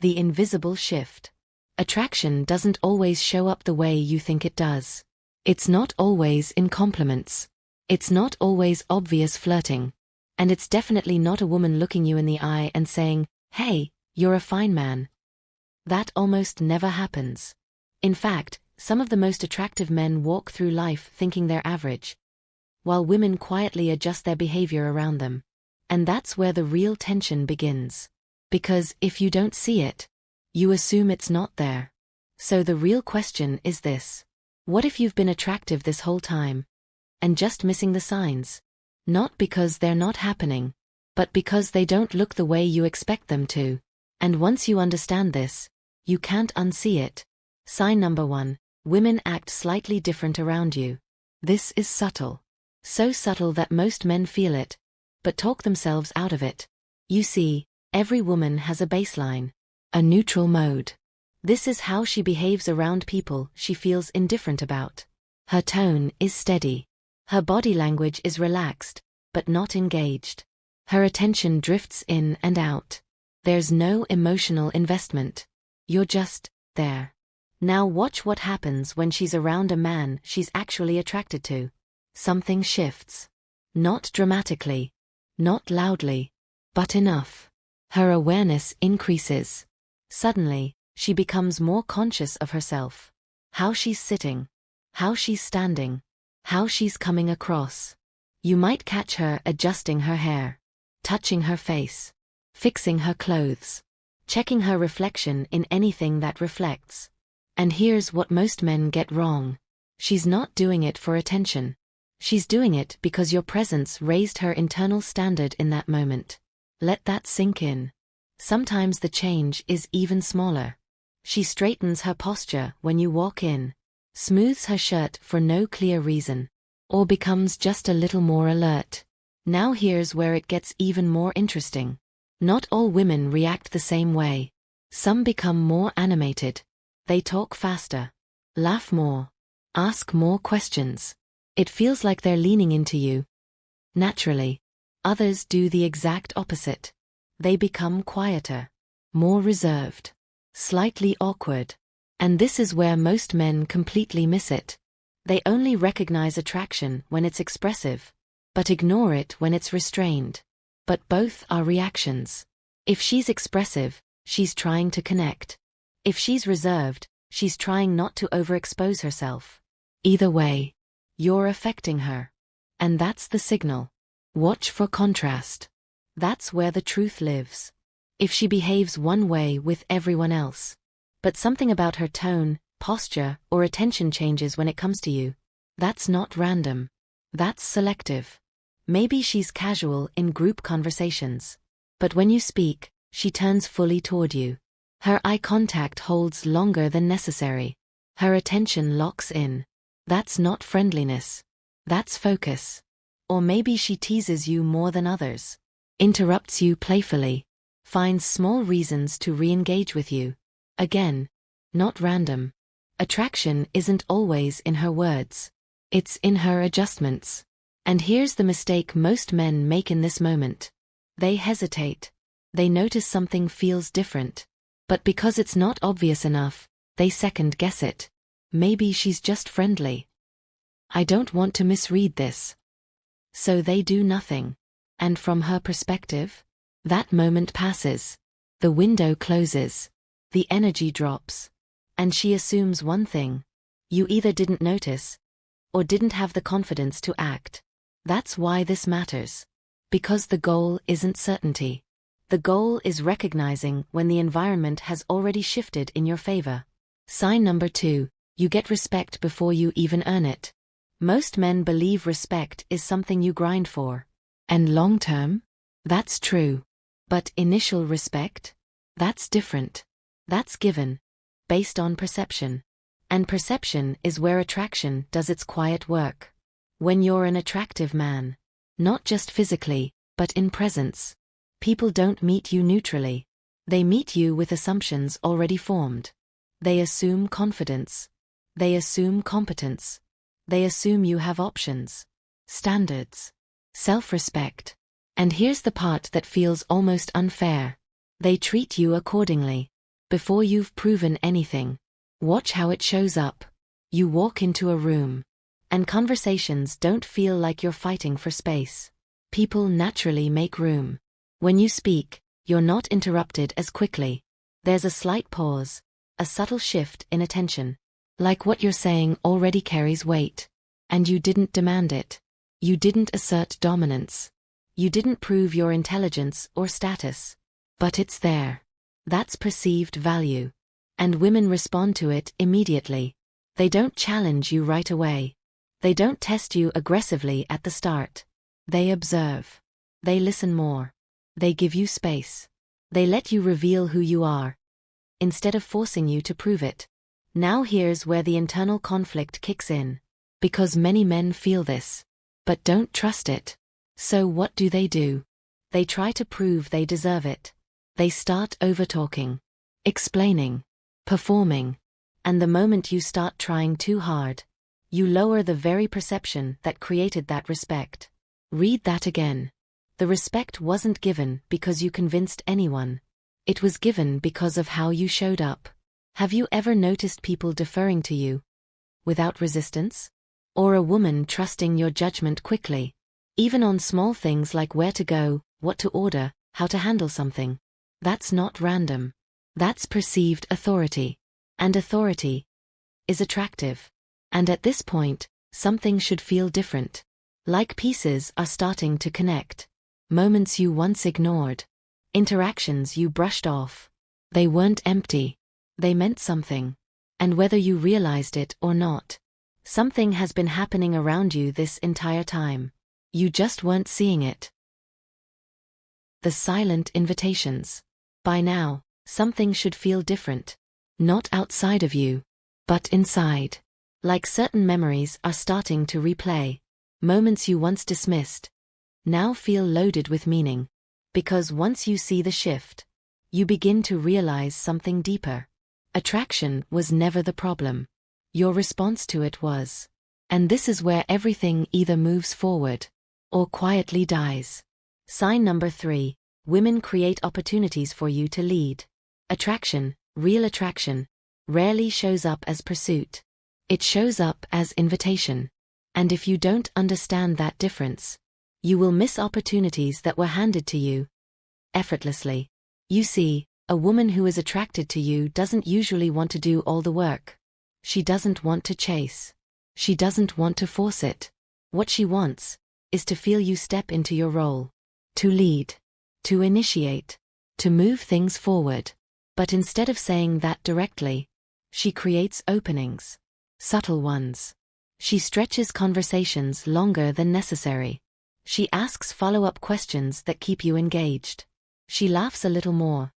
The invisible shift. Attraction doesn't always show up the way you think it does. It's not always in compliments. It's not always obvious flirting. And it's definitely not a woman looking you in the eye and saying, "Hey, you're a fine man." That almost never happens. In fact, some of the most attractive men walk through life thinking they're average, while women quietly adjust their behavior around them. And that's where the real tension begins. Because if you don't see it, you assume it's not there. So the real question is this. What if you've been attractive this whole time, and just missing the signs? Not because they're not happening, but because they don't look the way you expect them to. And once you understand this, you can't unsee it. Sign number 1. Women act slightly different around you. This is subtle. So subtle that most men feel it, but talk themselves out of it. You see, every woman has a baseline, a neutral mode. This is how she behaves around people she feels indifferent about. Her tone is steady. Her body language is relaxed, but not engaged. Her attention drifts in and out. There's no emotional investment. You're just there. Now watch what happens when she's around a man she's actually attracted to. Something shifts. Not dramatically, not loudly, but enough. Her awareness increases. Suddenly, she becomes more conscious of herself. How she's sitting, how she's standing, how she's coming across. You might catch her adjusting her hair, touching her face, fixing her clothes, checking her reflection in anything that reflects. And here's what most men get wrong. She's not doing it for attention. She's doing it because your presence raised her internal standard in that moment. Let that sink in. Sometimes the change is even smaller. She straightens her posture when you walk in, smooths her shirt for no clear reason, or becomes just a little more alert. Now here's where it gets even more interesting. Not all women react the same way. Some become more animated. They talk faster, laugh more, ask more questions. It feels like they're leaning into you naturally. Others do the exact opposite. They become quieter, more reserved, slightly awkward. And this is where most men completely miss it. They only recognize attraction when it's expressive, but ignore it when it's restrained. But both are reactions. If she's expressive, she's trying to connect. If she's reserved, she's trying not to overexpose herself. Either way, you're affecting her. And that's the signal. Watch for contrast. That's where the truth lives. If she behaves one way with everyone else, but something about her tone, posture, or attention changes when it comes to you, that's not random. That's selective. Maybe she's casual in group conversations, but when you speak, she turns fully toward you. Her eye contact holds longer than necessary. Her attention locks in. That's not friendliness. That's focus. Or maybe she teases you more than others, interrupts you playfully, finds small reasons to re-engage with you. Again, not random. Attraction isn't always in her words. It's in her adjustments. And here's the mistake most men make in this moment. They hesitate. They notice something feels different. But because it's not obvious enough, they second-guess it. Maybe she's just friendly. I don't want to misread this. So they do nothing. And from her perspective, that moment passes. The window closes. The energy drops. And she assumes one thing. You either didn't notice, or didn't have the confidence to act. That's why this matters. Because the goal isn't certainty. The goal is recognizing when the environment has already shifted in your favor. Sign number 2, you get respect before you even earn it. Most men believe respect is something you grind for. And long-term? That's true. But initial respect? That's different. That's given, based on perception. And perception is where attraction does its quiet work. When you're an attractive man, not just physically, but in presence, people don't meet you neutrally. They meet you with assumptions already formed. They assume confidence. They assume competence. They assume you have options, standards, self-respect. And here's the part that feels almost unfair. They treat you accordingly. before you've proven anything. Watch how it shows up. You walk into a room, and conversations don't feel like you're fighting for space. People naturally make room. When you speak, you're not interrupted as quickly. There's a slight pause, a subtle shift in attention. Like what you're saying already carries weight. And you didn't demand it. You didn't assert dominance. You didn't prove your intelligence or status. But it's there. That's perceived value. And women respond to it immediately. They don't challenge you right away. They don't test you aggressively at the start. They observe. They listen more. They give you space. They let you reveal who you are, instead of forcing you to prove it. Now here's where the internal conflict kicks in. Because many men feel this, but don't trust it. So what do? They try to prove they deserve it. They start overtalking, explaining, performing. And the moment you start trying too hard, you lower the very perception that created that respect. Read that again. The respect wasn't given because you convinced anyone. It was given because of how you showed up. Have you ever noticed people deferring to you without resistance? Or a woman trusting your judgment quickly? Even on small things like where to go, what to order, how to handle something. That's not random. That's perceived authority. And authority is attractive. And at this point, something should feel different. Like pieces are starting to connect. Moments you once ignored. Interactions you brushed off. They weren't empty. They meant something. And whether you realized it or not, something has been happening around you this entire time. You just weren't seeing it. The silent invitations. By now, something should feel different. Not outside of you, but inside. Like certain memories are starting to replay. Moments you once dismissed now feel loaded with meaning. Because once you see the shift, you begin to realize something deeper. Attraction was never the problem. Your response to it was. And this is where everything either moves forward or quietly dies. Sign number 3. Women create opportunities for you to lead. Attraction, real attraction, rarely shows up as pursuit. It shows up as invitation. And if you don't understand that difference, you will miss opportunities that were handed to you effortlessly. You see, a woman who is attracted to you doesn't usually want to do all the work. She doesn't want to chase. She doesn't want to force it. What she wants is to feel you step into your role. To lead. To initiate. To move things forward. But instead of saying that directly, she creates openings. Subtle ones. She stretches conversations longer than necessary. She asks follow-up questions that keep you engaged. She laughs a little more,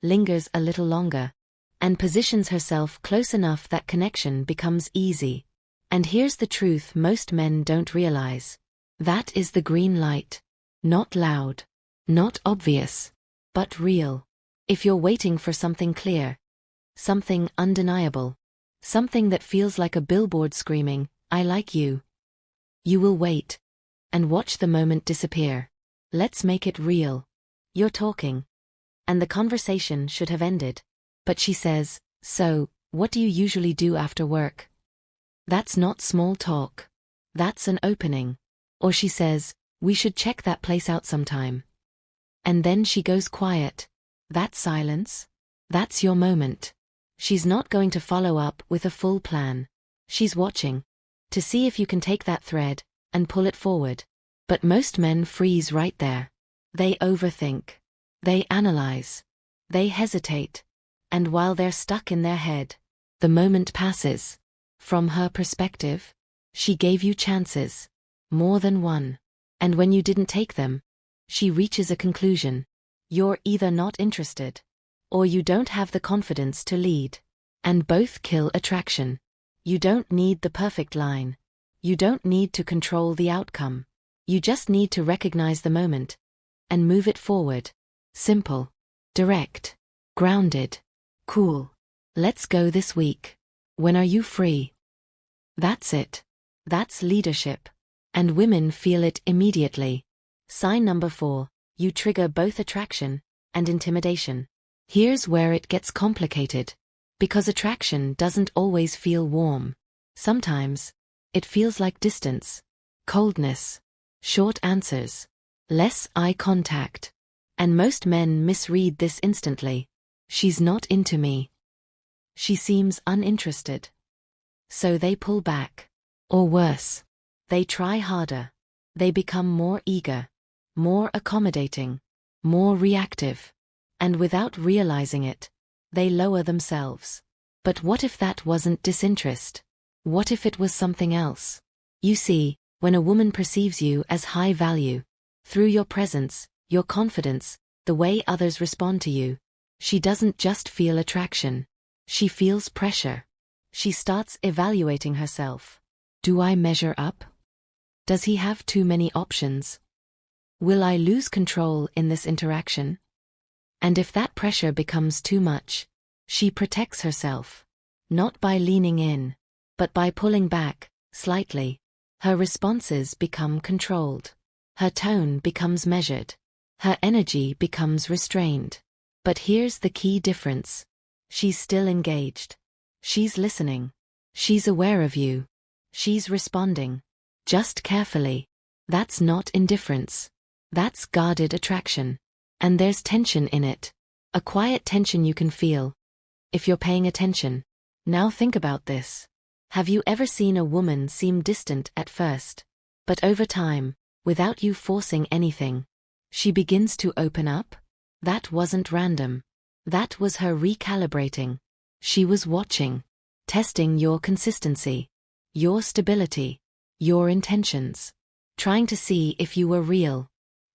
lingers a little longer, and positions herself close enough that connection becomes easy. And here's the truth most men don't realize. That is the green light. Not loud, not obvious, but real. If you're waiting for something clear, something undeniable, something that feels like a billboard screaming, "I like you," you will wait and watch the moment disappear. Let's make it real. You're talking, and the conversation should have ended. But she says, "So, what do you usually do after work?" That's not small talk. That's an opening. Or she says, "We should check that place out sometime." And then she goes quiet. That silence? That's your moment. She's not going to follow up with a full plan. She's watching to see if you can take that thread and pull it forward. But most men freeze right there. They overthink. They analyze. They hesitate. And while they're stuck in their head, the moment passes. From her perspective, she gave you chances. More than one. And when you didn't take them, she reaches a conclusion. You're either not interested, or you don't have the confidence to lead. And both kill attraction. You don't need the perfect line. You don't need to control the outcome. You just need to recognize the moment and move it forward. Simple, direct, grounded, cool. Let's go this week. When are you free? That's it. That's leadership. And women feel it immediately. Sign number 4. You trigger both attraction and intimidation. Here's where it gets complicated. Because attraction doesn't always feel warm. Sometimes, it feels like distance, coldness, short answers, less eye contact. And most men misread this instantly. She's not into me. She seems uninterested. So they pull back. Or worse, they try harder. They become more eager, more accommodating, more reactive. And without realizing it, they lower themselves. But what if that wasn't disinterest? What if it was something else? You see, when a woman perceives you as high value, through your presence, your confidence, the way others respond to you, she doesn't just feel attraction. She feels pressure. She starts evaluating herself. Do I measure up? Does he have too many options? Will I lose control in this interaction? And if that pressure becomes too much, she protects herself. Not by leaning in, but by pulling back, slightly. Her responses become controlled. Her tone becomes measured. Her energy becomes restrained. But here's the key difference. She's still engaged. She's listening. She's aware of you. She's responding. Just carefully. That's not indifference. That's guarded attraction. And there's tension in it. A quiet tension you can feel. If you're paying attention. Now think about this. Have you ever seen a woman seem distant at first? But over time, without you forcing anything, she begins to open up? That wasn't random. That was her recalibrating. She was watching. Testing your consistency. Your stability. Your intentions. Trying to see if you were real.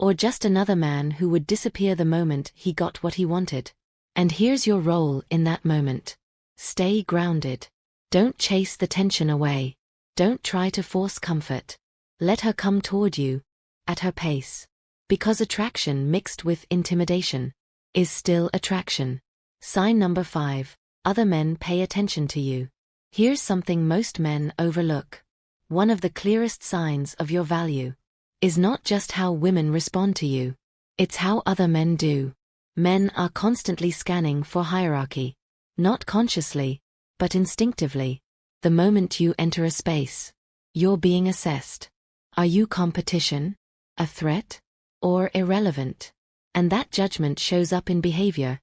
Or just another man who would disappear the moment he got what he wanted. And here's your role in that moment. Stay grounded. Don't chase the tension away. Don't try to force comfort. Let her come toward you, at her pace. Because attraction mixed with intimidation is still attraction. Sign number 5. Other men pay attention to you. Here's something most men overlook. One of the clearest signs of your value is not just how women respond to you. It's how other men do. Men are constantly scanning for hierarchy. Not consciously, but instinctively. The moment you enter a space, you're being assessed. Are you competition, a threat, or irrelevant? And that judgment shows up in behavior.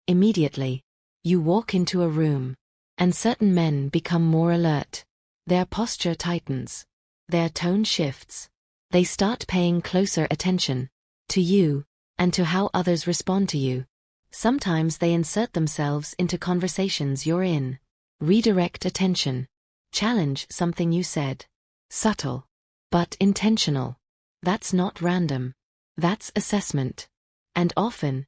Immediately, you walk into a room, and certain men become more alert. Their posture tightens. Their tone shifts. They start paying closer attention to you and to how others respond to you. Sometimes they insert themselves into conversations you're in. Redirect attention. Challenge something you said. Subtle, but intentional. That's not random. That's assessment. And often,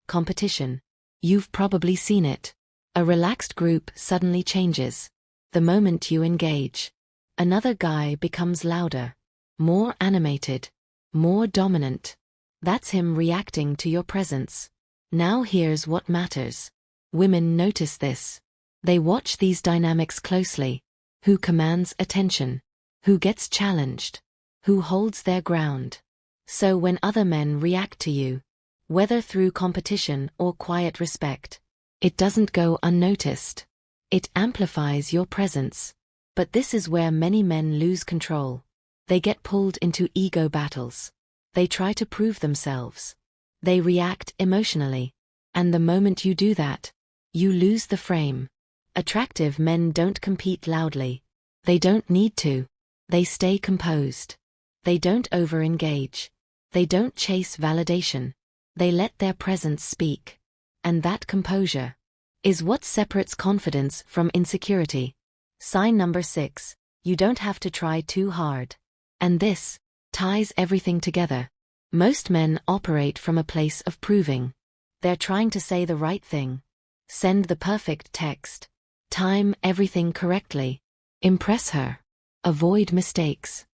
competition. You've probably seen it. A relaxed group suddenly changes. The moment you engage, another guy becomes louder, more animated, more dominant. That's him reacting to your presence. Now here's what matters. Women notice this. They watch these dynamics closely. Who commands attention? Who gets challenged? Who holds their ground? So when other men react to you, whether through competition or quiet respect, it doesn't go unnoticed. It amplifies your presence. But this is where many men lose control. They get pulled into ego battles. They try to prove themselves. They react emotionally. And the moment you do that, you lose the frame. Attractive men don't compete loudly. They don't need to. They stay composed. They don't over-engage. They don't chase validation. They let their presence speak. And that composure is what separates confidence from insecurity. Sign number 6. You don't have to try too hard. And this ties everything together. Most men operate from a place of proving. They're trying to say the right thing. Send the perfect text. Time everything correctly. Impress her. Avoid mistakes.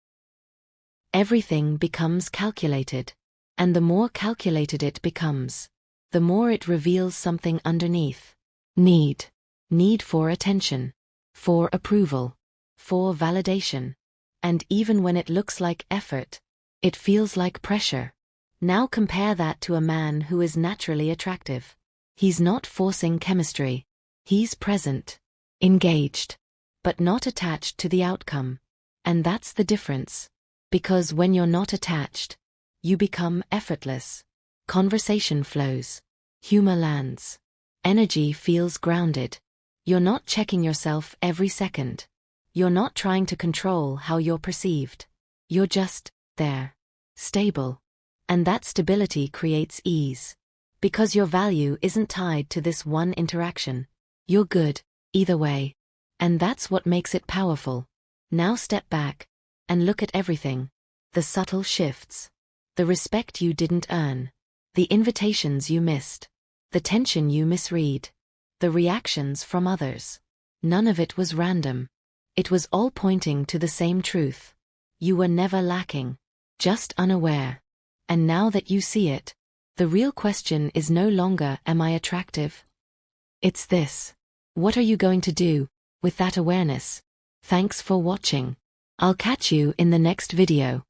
Everything becomes calculated. And the more calculated it becomes, the more it reveals something underneath. Need. Need for attention. For approval. For validation. And even when it looks like effort, it feels like pressure. Now compare that to a man who is naturally attractive. He's not forcing chemistry. He's present, engaged, but not attached to the outcome. And that's the difference. Because when you're not attached, you become effortless. Conversation flows. Humor lands. Energy feels grounded. You're not checking yourself every second. You're not trying to control how you're perceived. You're just there. Stable. And that stability creates ease. Because your value isn't tied to this one interaction. You're good, either way. And that's what makes it powerful. Now step back and look at everything. The subtle shifts. The respect you didn't earn. The invitations you missed. The tension you misread. The reactions from others. None of it was random. It was all pointing to the same truth. You were never lacking. Just unaware. And now that you see it, the real question is no longer, am I attractive? It's this. What are you going to do with that awareness? Thanks for watching. I'll catch you in the next video.